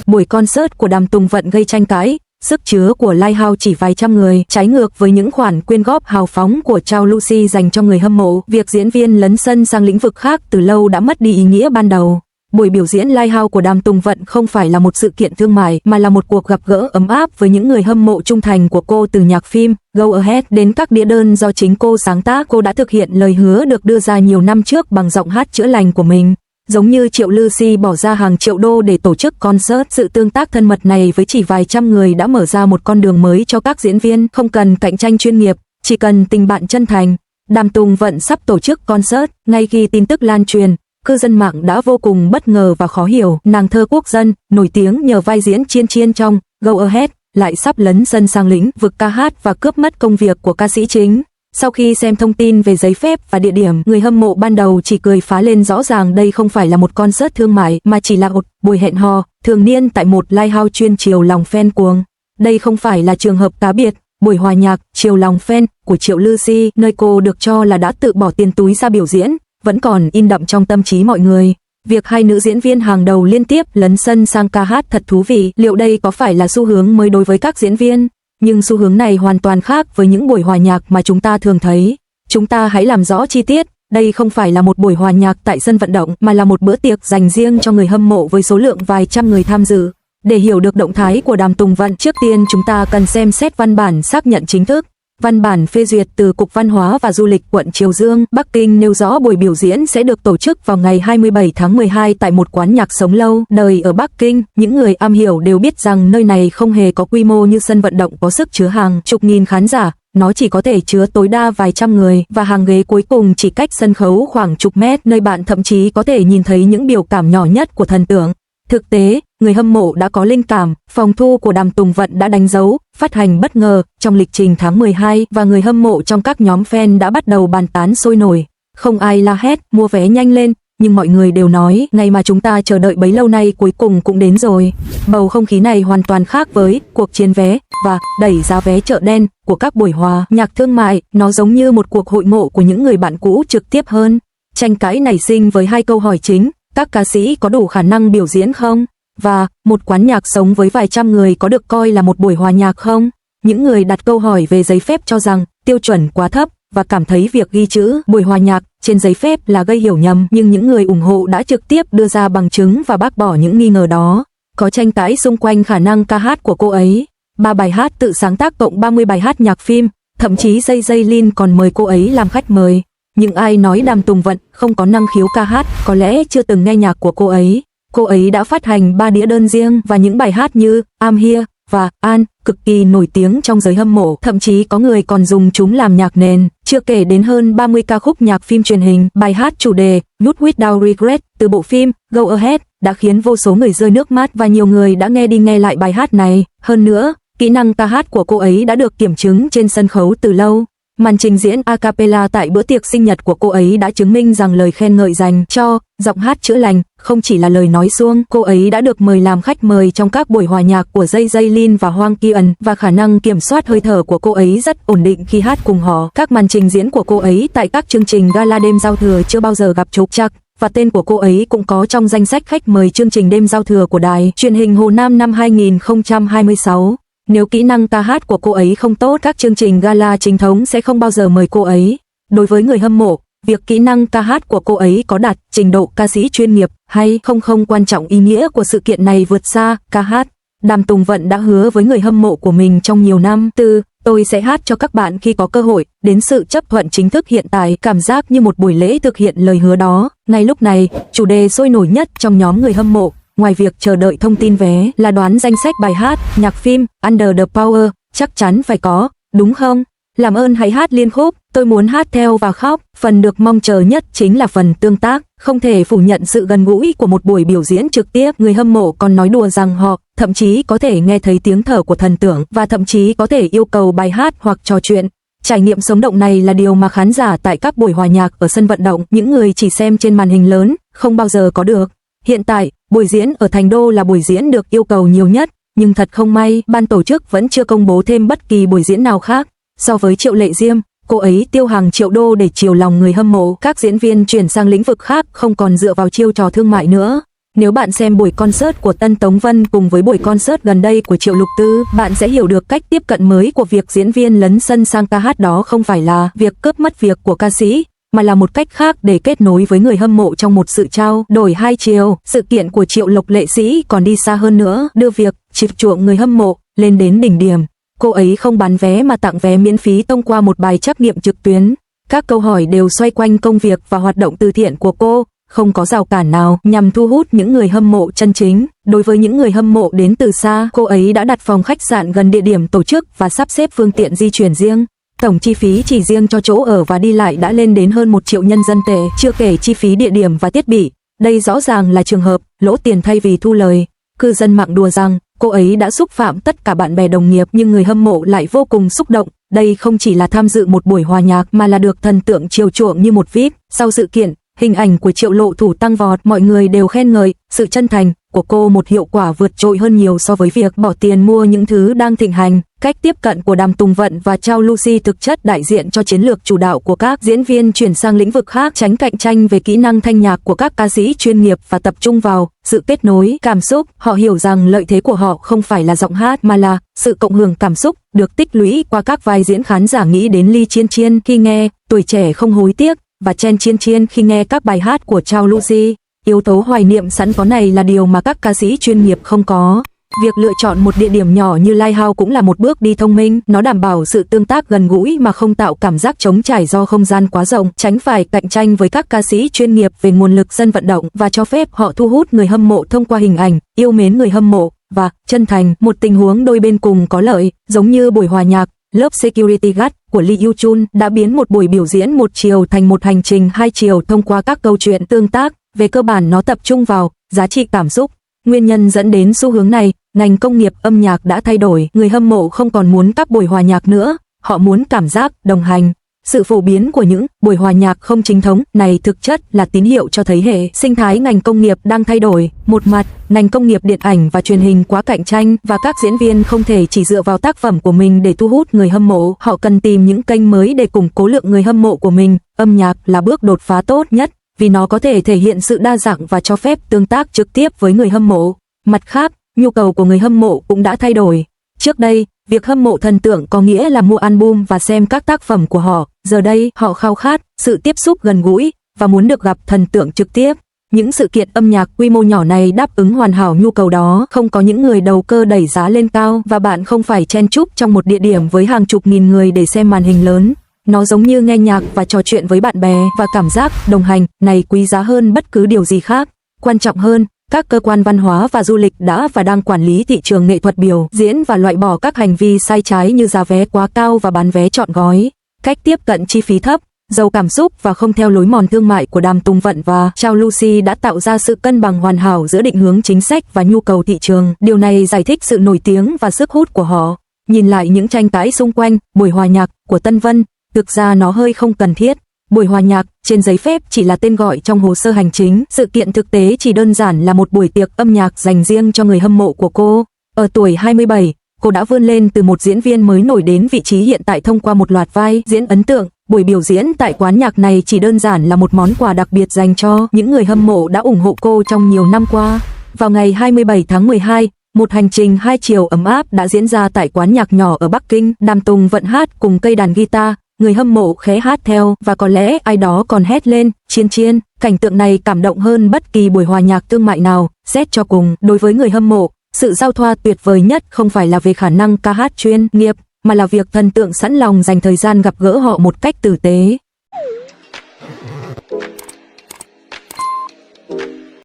buổi concert của Đàm Tùng Vận gây tranh cãi, sức chứa của Lighthouse chỉ vài trăm người, trái ngược với những khoản quyên góp hào phóng của Châu Lucy dành cho người hâm mộ. Việc diễn viên lấn sân sang lĩnh vực khác từ lâu đã mất đi ý nghĩa ban đầu. Buổi biểu diễn Lighthouse của Đàm Tùng Vận không phải là một sự kiện thương mại mà là một cuộc gặp gỡ ấm áp với những người hâm mộ trung thành của cô. Từ nhạc phim Go Ahead đến các đĩa đơn do chính cô sáng tác, cô đã thực hiện lời hứa được đưa ra nhiều năm trước bằng giọng hát chữa lành của mình. Giống như Triệu Lucy bỏ ra hàng triệu đô để tổ chức concert, sự tương tác thân mật này với chỉ vài trăm người đã mở ra một con đường mới cho các diễn viên, không cần cạnh tranh chuyên nghiệp, chỉ cần tình bạn chân thành. Đàm Tùng Vận sắp tổ chức concert, ngay khi tin tức lan truyền, cư dân mạng đã vô cùng bất ngờ và khó hiểu. Nàng thơ quốc dân, nổi tiếng nhờ vai diễn Chiên Chiên trong Go Ahead, lại sắp lấn sân sang lĩnh vực ca hát và cướp mất công việc của ca sĩ chính. Sau khi xem thông tin về giấy phép và địa điểm, người hâm mộ ban đầu chỉ cười phá lên. Rõ ràng đây không phải là một concert thương mại mà chỉ là một buổi hẹn hò thường niên tại một Lighthouse chuyên chiều lòng fan cuồng. Đây không phải là trường hợp cá biệt. Buổi hòa nhạc chiều lòng fan của Triệu Lucy, nơi cô được cho là đã tự bỏ tiền túi ra biểu diễn, vẫn còn in đậm trong tâm trí mọi người. Việc hai nữ diễn viên hàng đầu liên tiếp lấn sân sang ca hát thật thú vị. Liệu đây có phải là xu hướng mới đối với các diễn viên? Nhưng xu hướng này hoàn toàn khác với những buổi hòa nhạc mà chúng ta thường thấy. Chúng ta hãy làm rõ chi tiết. Đây không phải là một buổi hòa nhạc tại sân vận động mà là một bữa tiệc dành riêng cho người hâm mộ với số lượng vài trăm người tham dự. Để hiểu được động thái của Đàm Tùng Vận, trước tiên chúng ta cần xem xét văn bản xác nhận chính thức. Văn bản phê duyệt từ Cục Văn hóa và Du lịch quận Triều Dương, Bắc Kinh nêu rõ buổi biểu diễn sẽ được tổ chức vào ngày 27 tháng 12 tại một quán nhạc sống lâu đời ở Bắc Kinh. Những người am hiểu đều biết rằng nơi này không hề có quy mô như sân vận động có sức chứa hàng chục nghìn khán giả. Nó chỉ có thể chứa tối đa vài trăm người và hàng ghế cuối cùng chỉ cách sân khấu khoảng chục mét, nơi bạn thậm chí có thể nhìn thấy những biểu cảm nhỏ nhất của thần tượng. Thực tế, người hâm mộ đã có linh cảm, phòng thu của Đàm Tùng Vận đã đánh dấu, phát hành bất ngờ trong lịch trình tháng 12 và người hâm mộ trong các nhóm fan đã bắt đầu bàn tán sôi nổi. Không ai la hét, mua vé nhanh lên, nhưng mọi người đều nói, ngày mà chúng ta chờ đợi bấy lâu nay cuối cùng cũng đến rồi. Bầu không khí này hoàn toàn khác với cuộc chiến vé và đẩy giá vé chợ đen của các buổi hòa nhạc thương mại, nó giống như một cuộc hội ngộ của những người bạn cũ trực tiếp hơn. Tranh cãi nảy sinh với hai câu hỏi chính: các ca sĩ có đủ khả năng biểu diễn không? Và một quán nhạc sống với vài trăm người có được coi là một buổi hòa nhạc không? Những người đặt câu hỏi về giấy phép cho rằng tiêu chuẩn quá thấp và cảm thấy việc ghi chữ buổi hòa nhạc trên giấy phép là gây hiểu nhầm, nhưng những người ủng hộ đã trực tiếp đưa ra bằng chứng và bác bỏ những nghi ngờ đó. Có tranh cãi xung quanh khả năng ca hát của cô ấy. 3 bài hát tự sáng tác cộng 30 bài hát nhạc phim, thậm chí Jay Lin còn mời cô ấy làm khách mời. Nhưng ai nói Đàm Tùng Vận không có năng khiếu ca hát có lẽ chưa từng nghe nhạc của cô ấy. Cô ấy đã phát hành 3 đĩa đơn riêng và những bài hát như I'm Here và An cực kỳ nổi tiếng trong giới hâm mộ, thậm chí có người còn dùng chúng làm nhạc nền, chưa kể đến hơn 30 ca khúc nhạc phim truyền hình. Bài hát chủ đề Youth Without Regret từ bộ phim Go Ahead đã khiến vô số người rơi nước mắt và nhiều người đã nghe đi nghe lại bài hát này. Hơn nữa, kỹ năng ca hát của cô ấy đã được kiểm chứng trên sân khấu từ lâu. Màn trình diễn a cappella tại bữa tiệc sinh nhật của cô ấy đã chứng minh rằng lời khen ngợi dành cho giọng hát chữa lành không chỉ là lời nói suông. Cô ấy đã được mời làm khách mời trong các buổi hòa nhạc của Jay Lin và Hoàng Kiên, và khả năng kiểm soát hơi thở của cô ấy rất ổn định khi hát cùng họ. Các màn trình diễn của cô ấy tại các chương trình gala đêm giao thừa chưa bao giờ gặp trục trặc, và tên của cô ấy cũng có trong danh sách khách mời chương trình đêm giao thừa của đài truyền hình Hồ Nam năm 2026. Nếu kỹ năng ca hát của cô ấy không tốt, các chương trình gala chính thống sẽ không bao giờ mời cô ấy. Đối với người hâm mộ, việc kỹ năng ca hát của cô ấy có đạt trình độ ca sĩ chuyên nghiệp hay không quan trọng, ý nghĩa của sự kiện này vượt xa ca hát. Đàm Tùng Vận đã hứa với người hâm mộ của mình trong nhiều năm, từ tôi sẽ hát cho các bạn khi có cơ hội, đến sự chấp thuận chính thức hiện tại, cảm giác như một buổi lễ thực hiện lời hứa đó. Ngay lúc này, chủ đề sôi nổi nhất trong nhóm người hâm mộ, ngoài việc chờ đợi thông tin vé, là đoán danh sách bài hát, nhạc phim Under the Power, chắc chắn phải có, đúng không? Làm ơn hãy hát liên khúc, tôi muốn hát theo và khóc. Phần được mong chờ nhất chính là phần tương tác, không thể phủ nhận sự gần gũi của một buổi biểu diễn trực tiếp. Người hâm mộ còn nói đùa rằng họ thậm chí có thể nghe thấy tiếng thở của thần tượng và thậm chí có thể yêu cầu bài hát hoặc trò chuyện. Trải nghiệm sống động này là điều mà khán giả tại các buổi hòa nhạc ở sân vận động, những người chỉ xem trên màn hình lớn, không bao giờ có được. Hiện tại, buổi diễn ở Thành Đô là buổi diễn được yêu cầu nhiều nhất, nhưng thật không may, ban tổ chức vẫn chưa công bố thêm bất kỳ buổi diễn nào khác. So với Triệu Lệ Diêm, cô ấy tiêu hàng triệu đô để chiều lòng người hâm mộ. Các diễn viên chuyển sang lĩnh vực khác, không còn dựa vào chiêu trò thương mại nữa. Nếu bạn xem buổi concert của Tân Tống Vân cùng với buổi concert gần đây của Triệu Lục Tư, bạn sẽ hiểu được cách tiếp cận mới của việc diễn viên lấn sân sang ca hát đó không phải là việc cướp mất việc của ca sĩ, mà là một cách khác để kết nối với người hâm mộ trong một sự trao đổi hai chiều. Sự kiện của Triệu Lộc Lệ Sĩ còn đi xa hơn nữa, đưa việc chiết chuộng người hâm mộ lên đến đỉnh điểm. Cô ấy không bán vé mà tặng vé miễn phí thông qua một bài trắc nghiệm trực tuyến. Các câu hỏi đều xoay quanh công việc và hoạt động từ thiện của cô, không có rào cản nào nhằm thu hút những người hâm mộ chân chính. Đối với những người hâm mộ đến từ xa, cô ấy đã đặt phòng khách sạn gần địa điểm tổ chức và sắp xếp phương tiện di chuyển riêng. Tổng chi phí chỉ riêng cho chỗ ở và đi lại đã lên đến hơn 1 triệu nhân dân tệ, chưa kể chi phí địa điểm và thiết bị. Đây rõ ràng là trường hợp lỗ tiền thay vì thu lời. Cư dân mạng đùa rằng cô ấy đã xúc phạm tất cả bạn bè đồng nghiệp, nhưng người hâm mộ lại vô cùng xúc động. Đây không chỉ là tham dự một buổi hòa nhạc mà là được thần tượng chiều chuộng như một VIP. Sau sự kiện, hình ảnh của Triệu Lộ Thủ tăng vọt, mọi người đều khen ngợi sự chân thành của cô, một hiệu quả vượt trội hơn nhiều so với việc bỏ tiền mua những thứ đang thịnh hành. Cách tiếp cận của Đàm Tùng Vận và Châu Lucy thực chất đại diện cho chiến lược chủ đạo của các diễn viên chuyển sang lĩnh vực khác, tránh cạnh tranh về kỹ năng thanh nhạc của các ca sĩ chuyên nghiệp và tập trung vào sự kết nối cảm xúc. Họ hiểu rằng lợi thế của họ không phải là giọng hát mà là sự cộng hưởng cảm xúc được tích lũy qua các vai diễn. Khán giả nghĩ đến Ly Chiên Chiên khi nghe Tuổi Trẻ Không Hối Tiếc và Chen Chiên Chiên khi nghe các bài hát của Châu Lucy. Yếu tố hoài niệm sẵn có này là điều mà các ca sĩ chuyên nghiệp không có. Việc lựa chọn một địa điểm nhỏ như Lighthouse cũng là một bước đi thông minh, nó đảm bảo sự tương tác gần gũi mà không tạo cảm giác trống trải do không gian quá rộng, tránh phải cạnh tranh với các ca sĩ chuyên nghiệp về nguồn lực sân vận động, và cho phép họ thu hút người hâm mộ thông qua hình ảnh, yêu mến người hâm mộ và chân thành. Một tình huống đôi bên cùng có lợi, giống như buổi hòa nhạc Love Security Guard của Lee Yoo Chun đã biến một buổi biểu diễn một chiều thành một hành trình hai chiều thông qua các câu chuyện tương tác. Về cơ bản nó tập trung vào giá trị cảm xúc. Nguyên nhân dẫn đến xu hướng này, ngành công nghiệp âm nhạc đã thay đổi, người hâm mộ không còn muốn các buổi hòa nhạc nữa, họ muốn cảm giác đồng hành. Sự phổ biến của những buổi hòa nhạc không chính thống này thực chất là tín hiệu cho thấy hệ sinh thái ngành công nghiệp đang thay đổi. Một mặt, ngành công nghiệp điện ảnh và truyền hình quá cạnh tranh và các diễn viên không thể chỉ dựa vào tác phẩm của mình để thu hút người hâm mộ, họ cần tìm những kênh mới để củng cố lượng người hâm mộ của mình. Âm nhạc là bước đột phá tốt nhất, vì nó có thể thể hiện sự đa dạng và cho phép tương tác trực tiếp với người hâm mộ. Mặt khác, nhu cầu của người hâm mộ cũng đã thay đổi. Trước đây, việc hâm mộ thần tượng có nghĩa là mua album và xem các tác phẩm của họ. Giờ đây, họ khao khát sự tiếp xúc gần gũi và muốn được gặp thần tượng trực tiếp. Những sự kiện âm nhạc quy mô nhỏ này đáp ứng hoàn hảo nhu cầu đó, không có những người đầu cơ đẩy giá lên cao và bạn không phải chen chúc trong một địa điểm với hàng chục nghìn người để xem màn hình lớn. Nó giống như nghe nhạc và trò chuyện với bạn bè, và cảm giác đồng hành này quý giá hơn bất cứ điều gì khác. Quan trọng hơn, các cơ quan văn hóa và du lịch đã và đang quản lý thị trường nghệ thuật biểu diễn và loại bỏ các hành vi sai trái như giá vé quá cao và bán vé trọn gói. Cách tiếp cận chi phí thấp, giàu cảm xúc và không theo lối mòn thương mại của Đàm Tùng Vận và Châu Lucy đã tạo ra sự cân bằng hoàn hảo giữa định hướng chính sách và nhu cầu thị trường. Điều này giải thích sự nổi tiếng và sức hút của họ. Nhìn lại những tranh cãi xung quanh buổi hòa nhạc của Tân Vân, thực ra nó hơi không cần thiết. Buổi hòa nhạc trên giấy phép chỉ là tên gọi trong hồ sơ hành chính. Sự kiện thực tế chỉ đơn giản là một buổi tiệc âm nhạc dành riêng cho người hâm mộ của cô. Ở tuổi 27, cô đã vươn lên từ một diễn viên mới nổi đến vị trí hiện tại thông qua một loạt vai diễn ấn tượng. Buổi biểu diễn tại quán nhạc này chỉ đơn giản là một món quà đặc biệt dành cho những người hâm mộ đã ủng hộ cô trong nhiều năm qua. Vào ngày 27 tháng 12, một hành trình hai chiều ấm áp đã diễn ra tại quán nhạc nhỏ ở Bắc Kinh. Đàm Tùng Vận hát cùng cây đàn guitar, người hâm mộ khẽ hát theo và có lẽ ai đó còn hét lên chiên chiên. Cảnh tượng này cảm động hơn bất kỳ buổi hòa nhạc thương mại nào. Xét cho cùng, đối với người hâm mộ, sự giao thoa tuyệt vời nhất không phải là về khả năng ca hát chuyên nghiệp, mà là việc thần tượng sẵn lòng dành thời gian gặp gỡ họ một cách tử tế.